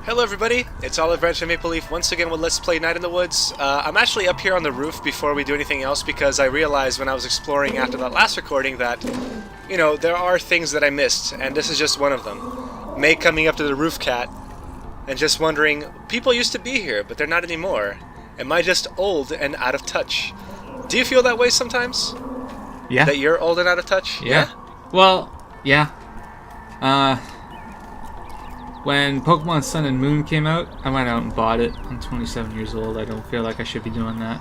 Hello everybody, it's Olive Branch and Maple Leaf once again with Let's Play Night in the Woods. I'm actually up here on the roof before we do anything else because I realized when I was exploring after that last recording that, you know, there are things that I missed, and this is just one of them. Mae coming up to the roof cat and just wondering, people used to be here, but they're not anymore. Am I just old and out of touch? Do you feel that way sometimes? Yeah. That you're old and out of touch? Yeah. Well, yeah. When Pokemon Sun and Moon came out, I went out and bought it. I'm 27 years old. I don't feel like I should be doing that.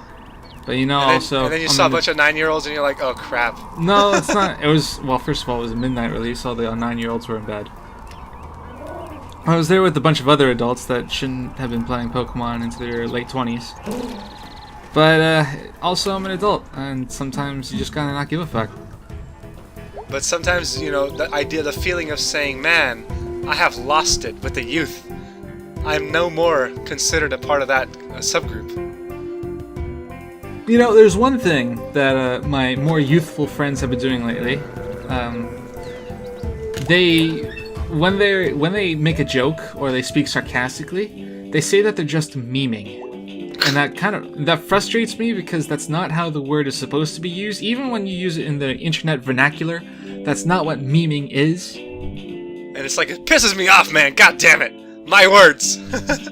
But you know, and then you saw a bunch of 9-year-olds and you're like, oh crap. No, it's not. It was, well, first of all, it was a midnight release. All the 9-year-olds were in bed. I was there with a bunch of other adults that shouldn't have been playing Pokemon into their late 20s. But also, I'm an adult, and sometimes you just gotta not give a fuck. But sometimes, you know, the feeling of saying, man, I have lost it with the youth. I'm no more considered a part of that subgroup. You know, there's one thing that my more youthful friends have been doing lately. When they make a joke or they speak sarcastically, they say that they're just memeing. And that frustrates me because that's not how the word is supposed to be used. Even when you use it in the internet vernacular, that's not what memeing is. And it's like, it pisses me off, man. God damn it. My words.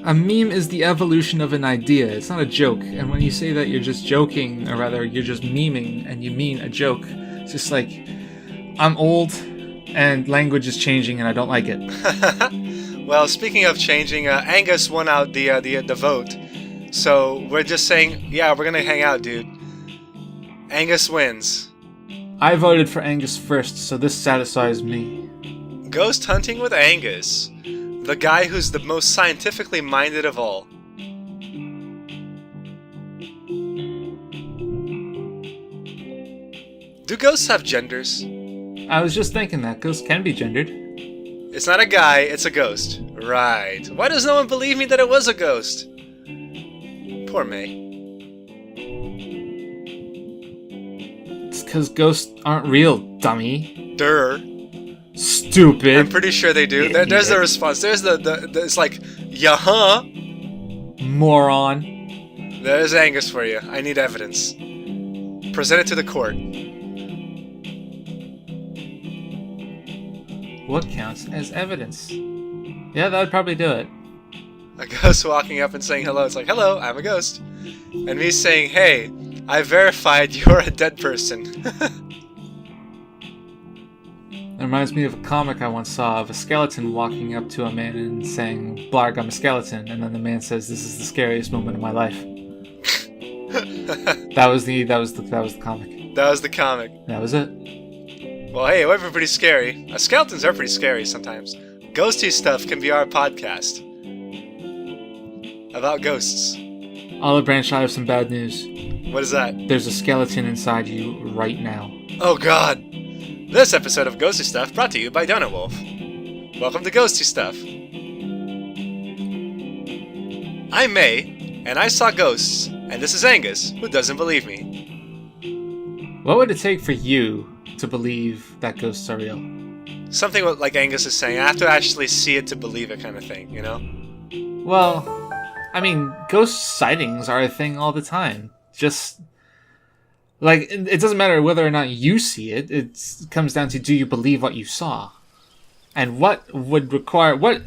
A meme is the evolution of an idea. It's not a joke. And when you say that you're just joking, or rather you're just memeing and you mean a joke, it's just like, I'm old and language is changing and I don't like it. Well, speaking of changing, Angus won out the vote. So we're just saying, yeah, we're gonna hang out, dude. Angus wins. I voted for Angus first, so this satisfies me. Ghost hunting with Angus, the guy who's the most scientifically minded of all. Do ghosts have genders? I was just thinking that ghosts can be gendered. It's not a guy, it's a ghost. Right. Why does no one believe me that it was a ghost? Poor Mae. It's because ghosts aren't real, dummy. Durr. Stupid. I'm pretty sure they do. There's the response. There's the it's like, yeah-huh. Moron. There's Angus for you. I need evidence. Present it to the court. What counts as evidence? Yeah, that would probably do it. A ghost walking up and saying hello. It's like, hello, I'm a ghost. And me saying, hey, I verified you're a dead person. It reminds me of a comic I once saw of a skeleton walking up to a man and saying, "Blarg, I'm a skeleton," and then the man says, "This is the scariest moment of my life." That was the comic. That was the comic. That was it. Well, hey, it would be pretty scary. Skeletons are pretty scary sometimes. Ghosty stuff can be our podcast. About ghosts. Olive Branch, I have some bad news. What is that? There's a skeleton inside you right now. Oh god. This episode of Ghosty Stuff brought to you by Donut Wolf. Welcome to Ghosty Stuff. I'm Mae, and I saw ghosts, and this is Angus, who doesn't believe me. What would it take for you to believe that ghosts are real? Something like Angus is saying, I have to actually see it to believe it kind of thing, you know? Well, I mean, ghost sightings are a thing all the time. Just... like, it doesn't matter whether or not you see it. It comes down to, do you believe what you saw? And what would require... What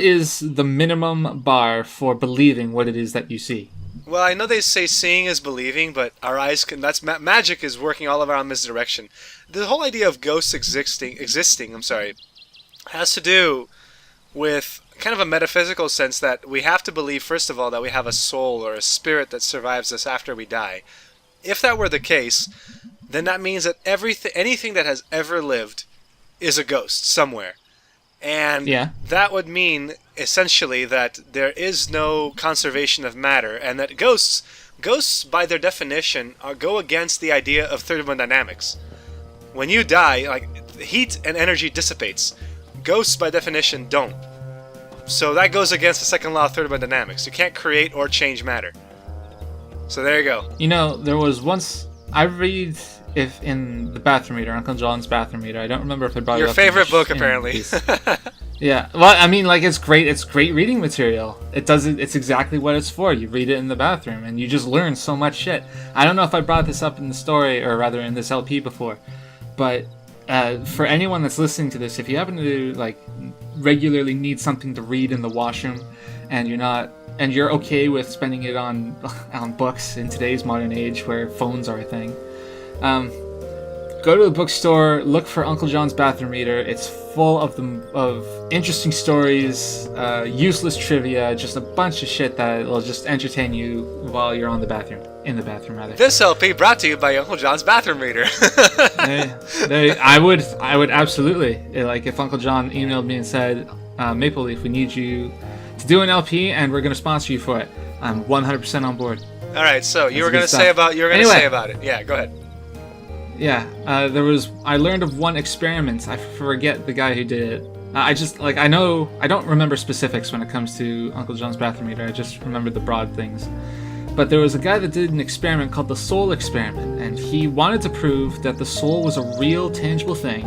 is the minimum bar for believing what it is that you see? Well, I know they say seeing is believing, but our eyes can... That's magic is working all around this direction. The whole idea of ghosts existing, has to do with kind of a metaphysical sense that we have to believe, first of all, that we have a soul or a spirit that survives us after we die. If that were the case, then that means that anything that has ever lived is a ghost somewhere. And that would mean, essentially, that there is no conservation of matter, and that ghosts by their definition, go against the idea of thermodynamics. When you die, like, heat and energy dissipates. Ghosts, by definition, don't. So that goes against the second law of thermodynamics. You can't create or change matter. So there you go. You know, there was once... I read in the bathroom reader, Uncle John's bathroom reader. I don't remember if they brought your it up. Your favorite book, apparently. Yeah, well, I mean, like, it's great. It's great reading material. It doesn't. It's exactly what it's for. You read it in the bathroom, and you just learn so much shit. I don't know if I brought this up in the story, or rather in this LP before, but for anyone that's listening to this, if you happen to like regularly need something to read in the washroom, and you're okay with spending it on books in today's modern age where phones are a thing. Go to the bookstore, look for Uncle John's Bathroom Reader. It's full of interesting stories, useless trivia, just a bunch of shit that will just entertain you while you're in the bathroom, rather. This LP brought to you by Uncle John's Bathroom Reader. I would absolutely, like, if Uncle John emailed me and said, Maple Leaf, we need you to do an LP and we're going to sponsor you for it, I'm 100% on board. All right, so you were going to say about it. Yeah, go ahead. Yeah, I learned of one experiment. I forget the guy who did it. I don't remember specifics when it comes to Uncle John's Bathroom Reader. I just remember the broad things. But there was a guy that did an experiment called the soul experiment, and he wanted to prove that the soul was a real, tangible thing,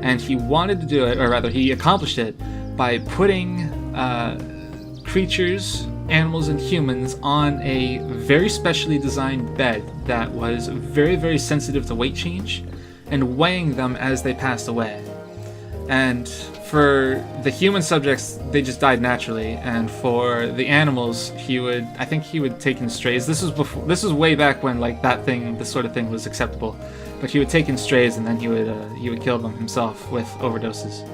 and he wanted to do it, or rather, he accomplished it by putting creatures, animals, and humans on a very specially designed bed that was very, very sensitive to weight change, and weighing them as they passed away. And for the human subjects, they just died naturally, and for the animals, he would take in strays. This was way back when, like, this sort of thing was acceptable. But he would take in strays, and then he would kill them himself with overdoses.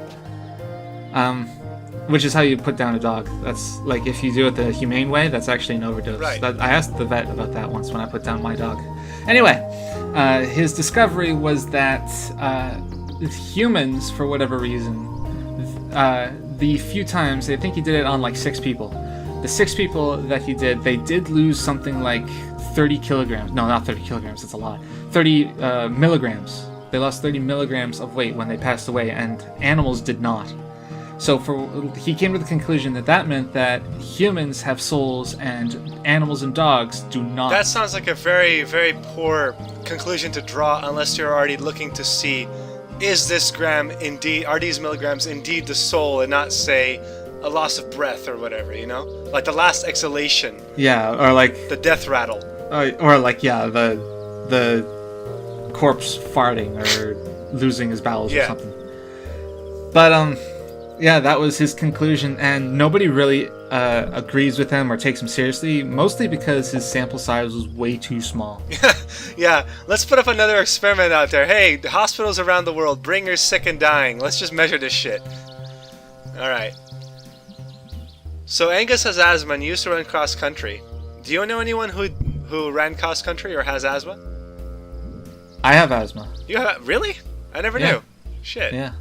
Which is how you put down a dog. That's like, if you do it the humane way, that's actually an overdose. Right. I asked the vet about that once when I put down my dog. Anyway, his discovery was that humans, for whatever reason, the few times, I think he did it on like 6 people. The 6 people that he did, they did lose something like 30 kilograms. No, not 30 kilograms, that's a lot. 30 milligrams. They lost 30 milligrams of weight when they passed away, and animals did not. So he came to the conclusion that meant that humans have souls and animals and dogs do not. That sounds like a very, very poor conclusion to draw unless you're already looking to see, are these milligrams indeed the soul, and not, say, a loss of breath or whatever, you know? Like the last exhalation. Yeah, or like the death rattle. Or like, yeah, the corpse farting or losing his bowels or something. But yeah, that was his conclusion, and nobody really agrees with him or takes him seriously, mostly because his sample size was way too small. Yeah, let's put up another experiment out there. Hey, the hospitals around the world, bring your sick and dying. Let's just measure this shit. Alright. So Angus has asthma and used to run cross-country. Do you know anyone who ran cross-country or has asthma? I have asthma. You have? Really? I never knew. Shit. Yeah.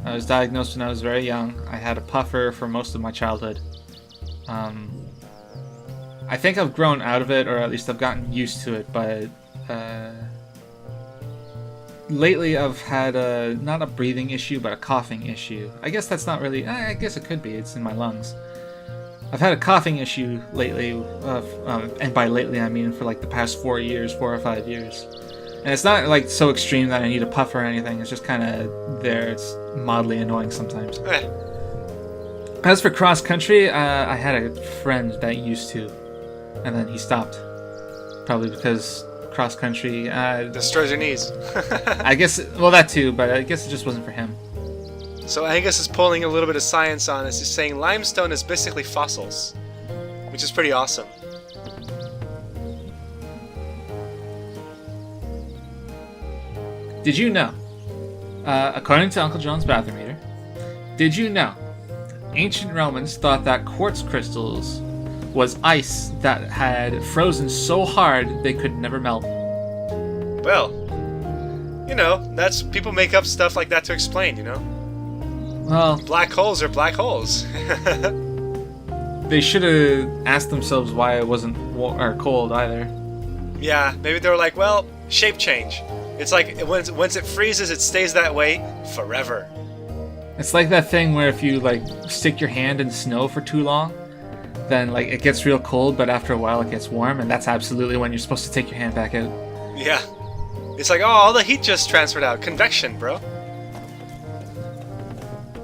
I was diagnosed when I was very young. I had a puffer for most of my childhood. I think I've grown out of it, or at least I've gotten used to it, but lately I've had not a breathing issue, but a coughing issue. I guess that's not really... I guess it could be. It's in my lungs. I've had a coughing issue lately, and by lately I mean for like the past 4 or 5 years. And it's not like so extreme that I need a puff or anything. It's just kind of there. It's mildly annoying sometimes. As for cross country, I had a friend that used to, and then he stopped. Probably because cross country destroys your knees. I guess, well, that too, but I guess it just wasn't for him. So Angus is pulling a little bit of science on us. He's saying limestone is basically fossils, which is pretty awesome. Did you know, according to Uncle John's Bathroom Reader, did you know ancient Romans thought that quartz crystals was ice that had frozen so hard they could never melt? Well, you know, that's people make up stuff like that to explain, you know? Well, black holes are black holes. They should have asked themselves why it wasn't cold either. Yeah, maybe they were like, well, shape change. It's like once it freezes, it stays that way forever. It's like that thing where if you like stick your hand in snow for too long, then like it gets real cold, but after a while it gets warm, and that's absolutely when you're supposed to take your hand back out. Yeah. It's like, oh, all the heat just transferred out. Convection, bro.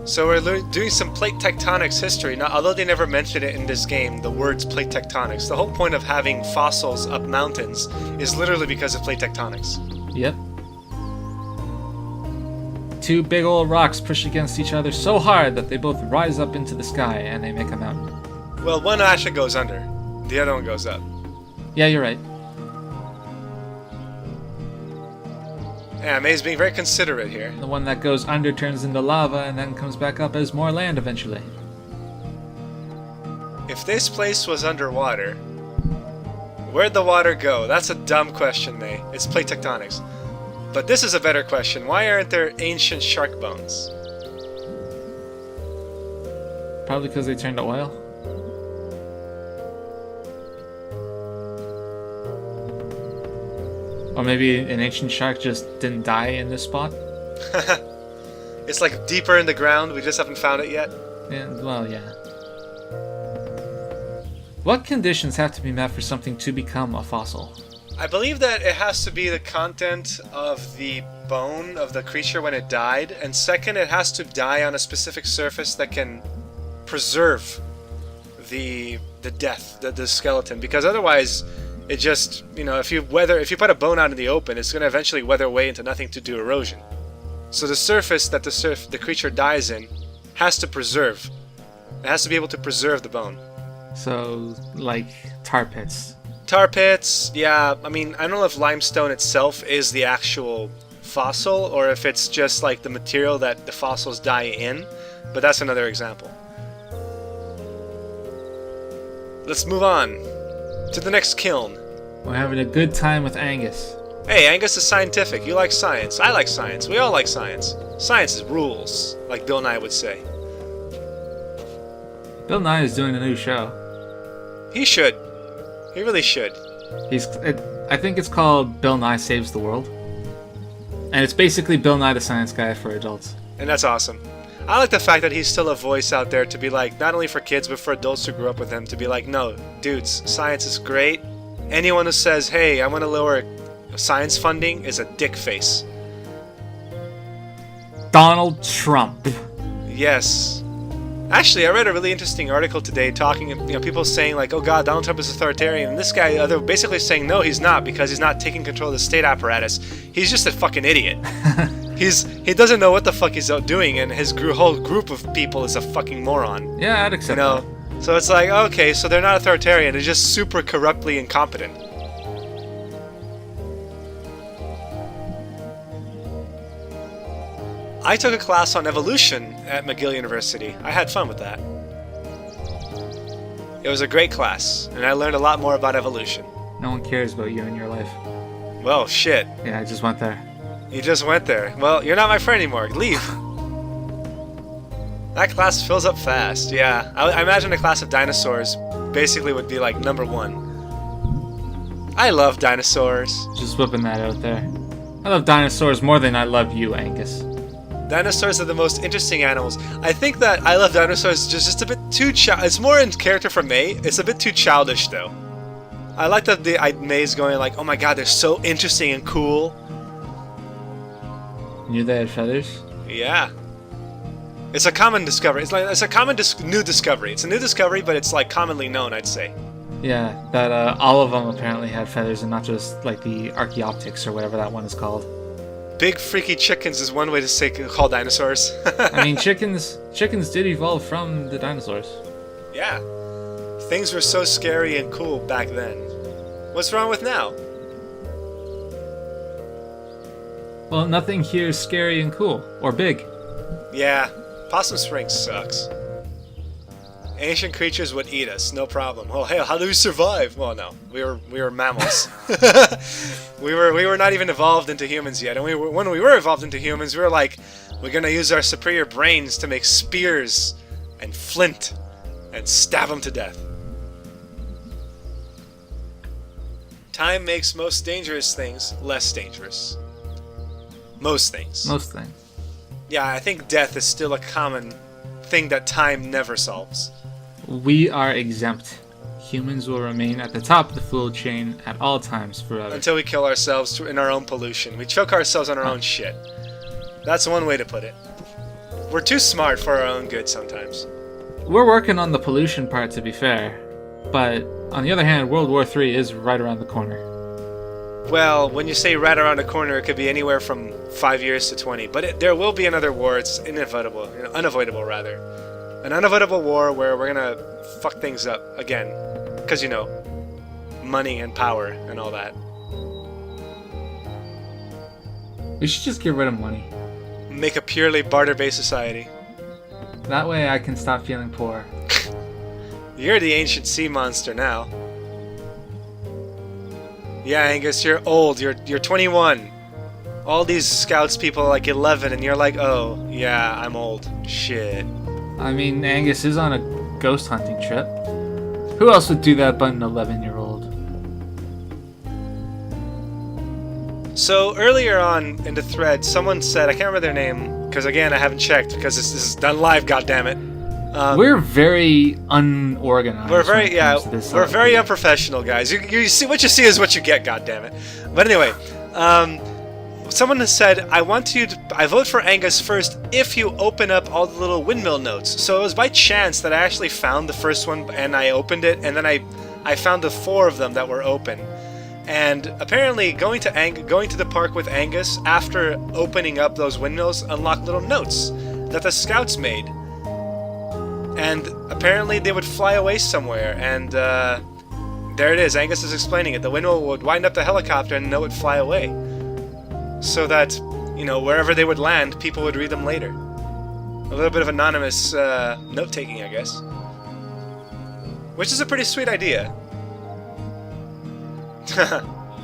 So we're doing some plate tectonics history. Now, although they never mention it in this game, the words plate tectonics. The whole point of having fossils up mountains is literally because of plate tectonics. Yep. Two big old rocks push against each other so hard that they both rise up into the sky and they make a mountain. Well, one actually goes under. The other one goes up. Yeah, you're right. Yeah, Mae's being very considerate here. The one that goes under turns into lava and then comes back up as more land eventually. If this place was underwater, where'd the water go? That's a dumb question, Mae. It's plate tectonics. But this is a better question. Why aren't there ancient shark bones? Probably because they turned to oil. Or maybe an ancient shark just didn't die in this spot. It's like deeper in the ground. We just haven't found it yet. Yeah, well, yeah. What conditions have to be met for something to become a fossil? I believe that it has to be the content of the bone of the creature when it died, and second, it has to die on a specific surface that can preserve the death, the skeleton, because otherwise, it just, if you put a bone out in the open, it's going to eventually weather away into nothing to do erosion. So the surface that the creature dies in has to preserve. It has to be able to preserve the bone. So, like tar pits. Tar pits, yeah. I mean, I don't know if limestone itself is the actual fossil, or if it's just like the material that the fossils die in, but that's another example. Let's move on to the next kiln. We're having a good time with Angus. Hey, Angus is scientific. You like science. I like science. We all like science. Science is rules, like Bill Nye would say. Bill Nye is doing a new show. He should. He really should. I think it's called Bill Nye Saves the World. And it's basically Bill Nye the Science Guy for adults. And that's awesome. I like the fact that he's still a voice out there to be like, not only for kids, but for adults who grew up with him, to be like, no, dudes, science is great. Anyone who says, hey, I want to lower science funding is a dick face. Donald Trump. Yes. Actually, I read a really interesting article today talking, people saying like, oh god, Donald Trump is authoritarian, and this guy, they're basically saying no, he's not, because he's not taking control of the state apparatus. He's just a fucking idiot. He doesn't know what the fuck he's out doing, and his whole group of people is a fucking moron. Yeah, I'd accept that. So it's like, okay, so they're not authoritarian, they're just super corruptly incompetent. I took a class on evolution at McGill University. I had fun with that. It was a great class, and I learned a lot more about evolution. No one cares about you and your life. Well, shit. Yeah, I just went there. You just went there. Well, you're not my friend anymore. Leave. That class fills up fast, yeah. I imagine a class of dinosaurs basically would be like number 1. I love dinosaurs. Just whipping that out there. I love dinosaurs more than I love you, Angus. Dinosaurs are the most interesting animals. I think that I love dinosaurs just a bit too it's more in character for Mae. It's a bit too childish, though. I like that Mae's going like, oh my god, they're so interesting and cool. Knew they had feathers? Yeah. It's a common discovery. It's a common new discovery. It's a new discovery, but it's like commonly known, I'd say. Yeah, that all of them apparently had feathers and not just like the Archaeopteryx or whatever that one is called. Big freaky chickens is one way to call dinosaurs. I mean, chickens did evolve from the dinosaurs. Yeah. Things were so scary and cool back then. What's wrong with now? Well, nothing here is scary and cool. Or big. Yeah. Possum Springs sucks. Ancient creatures would eat us, no problem. Oh, hey, how do we survive? Well, no, we were mammals. we were not even evolved into humans yet. And when we were evolved into humans, we were like, we're gonna use our superior brains to make spears and flint and stab them to death. Time makes most dangerous things less dangerous. Most things. Most things. Yeah, I think death is still a common thing that time never solves. We are exempt. Humans will remain at the top of the food chain at all times forever. Until we kill ourselves in our own pollution. We choke ourselves on our own shit. That's one way to put it. We're too smart for our own good sometimes. We're working on the pollution part, to be fair. But on the other hand, World War III is right around the corner. Well, when you say right around the corner, it could be anywhere from 5 years to 20. But there will be another war. It's inevitable. Unavoidable, rather. An unavoidable war where we're gonna fuck things up again. Because, money and power and all that. We should just get rid of money. Make a purely barter-based society. That way I can stop feeling poor. You're the ancient sea monster now. Yeah, Angus, you're old. You're 21. All these scouts people are like 11, and you're like, oh, yeah, I'm old. Shit. I mean, Angus is on a ghost hunting trip. Who else would do that but an 11-year-old? So earlier on in the thread, someone said, I can't remember their name, because again, I haven't checked, because this is done live, goddammit. We're very unorganized. We're very unprofessional, guys. You see, what you see is what you get, goddammit. But anyway, someone has said, I vote for Angus first if you open up all the little windmill notes. So it was by chance that I actually found the first one, and I opened it, and then I found the 4 of them that were open. And apparently, going to the park with Angus after opening up those windmills unlocked little notes that the scouts made. And apparently they would fly away somewhere, and there it is. Angus is explaining it. The windmill would wind up the helicopter and it would fly away. So that, wherever they would land, people would read them later. A little bit of anonymous note-taking, I guess. Which is a pretty sweet idea.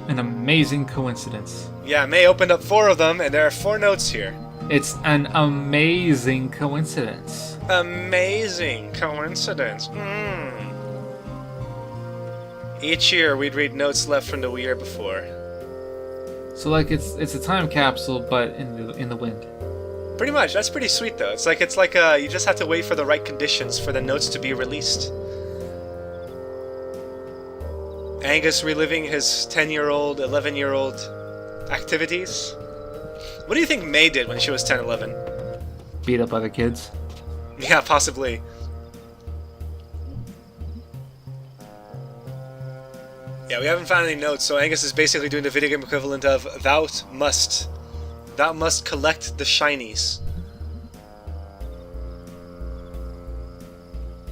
An amazing coincidence. Yeah, Mae opened up 4 of them, and there are 4 notes here. It's an amazing coincidence. Amazing coincidence. Each year, we'd read notes left from the year before. So, like, it's a time capsule, but in the wind. Pretty much. That's pretty sweet, though. It's like you just have to wait for the right conditions for the notes to be released. Angus reliving his 10-year-old, 11-year-old activities. What do you think Mae did when she was 10, 11? Beat up other kids. Yeah, possibly. Yeah, we haven't found any notes, so Angus is basically doing the video game equivalent of thou must collect the shinies.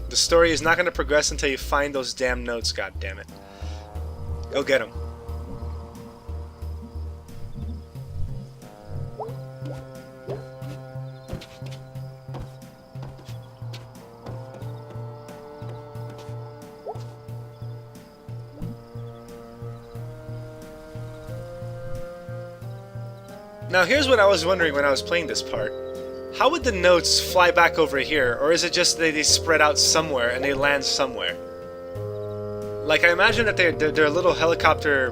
The story is not going to progress until you find those damn notes, goddammit. Go get them. Now here's what I was wondering when I was playing this part. How would the notes fly back over here, or is it just that they spread out somewhere and they land somewhere? Like, I imagine that their little helicopter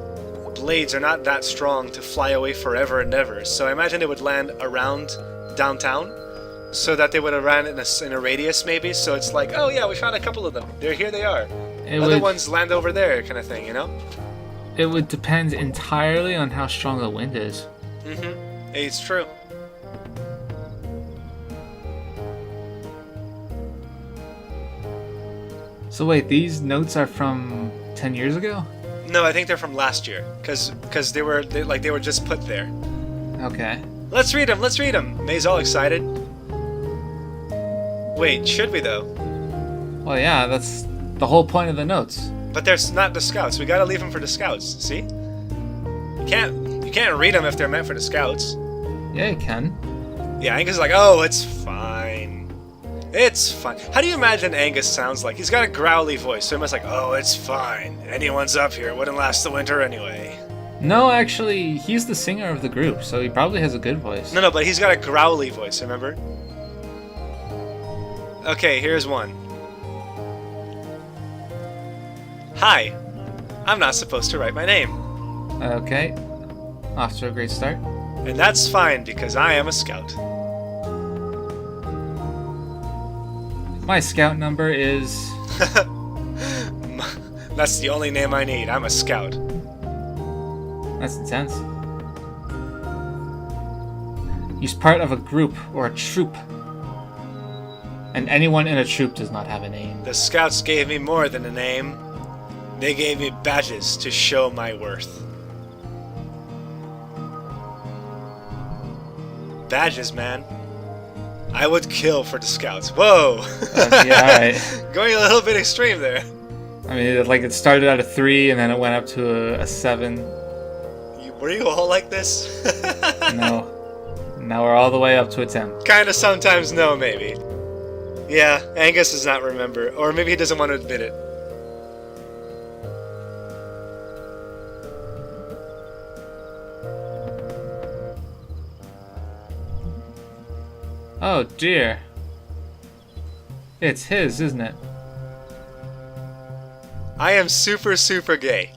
blades are not that strong to fly away forever and ever, so I imagine they would land around downtown, so that they would have ran in a radius maybe, so it's like, oh yeah, we found a couple of them. Here they are. Other ones land over there, kind of thing, It would depend entirely on how strong the wind is. It's true. So wait, these notes are from 10 years ago? No, I think they're from last year, because they were just put there. Okay. Let's read them. Mae's all excited. Wait, should we though? Well, yeah, that's the whole point of the notes. But there's not the scouts. We gotta leave them for the scouts. See? You can't read them if they're meant for the scouts. Yeah, you can. Yeah, Angus is like, oh, it's fine. It's fine. How do you imagine Angus sounds like? He's got a growly voice, so he must like, oh, it's fine. Anyone's up here. It wouldn't last the winter anyway. No, actually, he's the singer of the group, so he probably has a good voice. No, but he's got a growly voice, remember? Okay, here's one. Hi. I'm not supposed to write my name. Okay. Off to a great start. And that's fine, because I am a scout. My scout number is... That's the only name I need. I'm a scout. That's intense. He's part of a group or a troop. And anyone in a troop does not have a name. The scouts gave me more than a name. They gave me badges to show my worth. Badges, man. I would kill for the scouts. Whoa! Yeah, alright. Going a little bit extreme there. I mean, like, it started at a 3, and then it went up to a 7. Were you all like this? No. Now we're all the way up to a 10. Kinda sometimes no, maybe. Yeah, Angus does not remember. Or maybe he doesn't want to admit it. Oh dear. It's his, isn't it? I am super, super gay.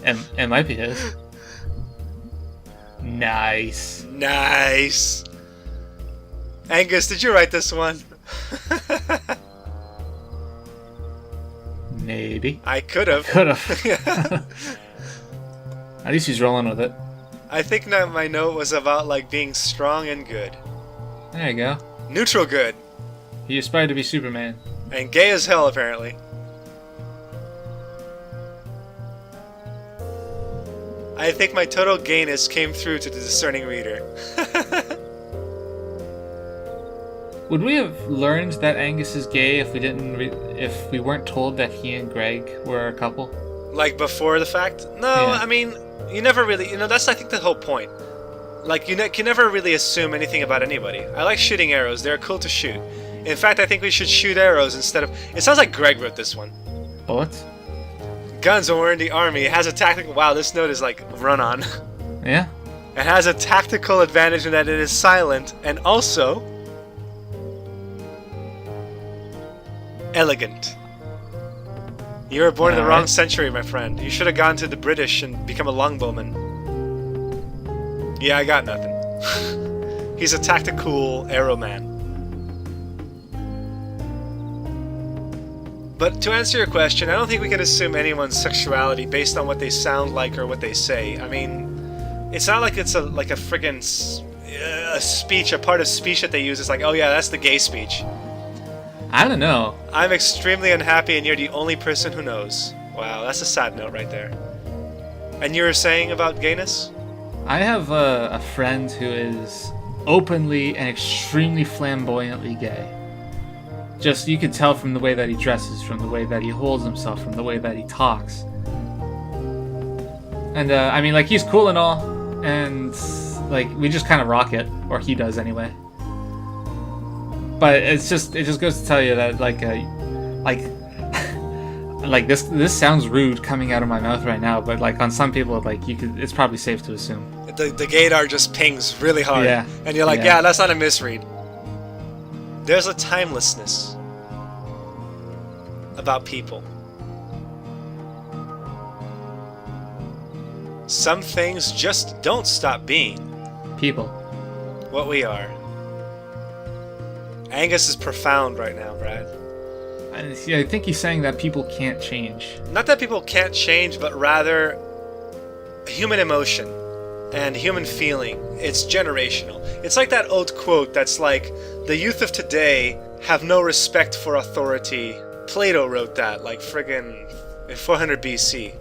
It might be his. Nice. Nice. Angus, did you write this one? Maybe. I could have. Could have. At least he's rolling with it. I think that my note was about like being strong and good. There you go. Neutral good. He aspired to be Superman. And gay as hell, apparently. I think my total gayness came through to the discerning reader. Would we have learned that Angus is gay if we didn't, if we weren't told that he and Greg were a couple? Like before the fact? No, Yeah. I mean, you never really, that's I think the whole point. Like, you can never really assume anything about anybody. I like shooting arrows, they're cool to shoot. In fact, I think we should shoot arrows instead of, it sounds like Greg wrote this one. Bullets? Guns when we're in the army, it has a tactical, wow, this note is like run on. Yeah. It has a tactical advantage in that it is silent, and also elegant. You were born in the wrong century, my friend. You should have gone to the British and become a longbowman. Yeah, I got nothing. He's a tactical arrow man. But to answer your question, I don't think we can assume anyone's sexuality based on what they sound like or what they say. I mean, it's not like it's a friggin' a speech, a part of speech that they use. It's like, oh yeah, that's the gay speech. I don't know. I'm extremely unhappy and you're the only person who knows. Wow, that's a sad note right there. And you were saying about gayness? I have a friend who is openly and extremely flamboyantly gay. Just, you can tell from the way that he dresses, from the way that he holds himself, from the way that he talks. And, I mean, like, he's cool and all, and, like, we just kind of rock it, or he does anyway. But it just goes to tell you that, like this sounds rude coming out of my mouth right now, but, like, on some people, like, it's probably safe to assume. The gaydar just pings really hard. Yeah. And you're like, yeah, that's not a misread. There's a timelessness about people. Some things just don't stop being People. what we are. Angus is profound right now, Brad. I think he's saying that people can't change. Not that people can't change, but rather human emotion and human feeling. It's generational. It's like that old quote that's like, the youth of today have no respect for authority. Plato wrote that, like friggin' in 400 BC.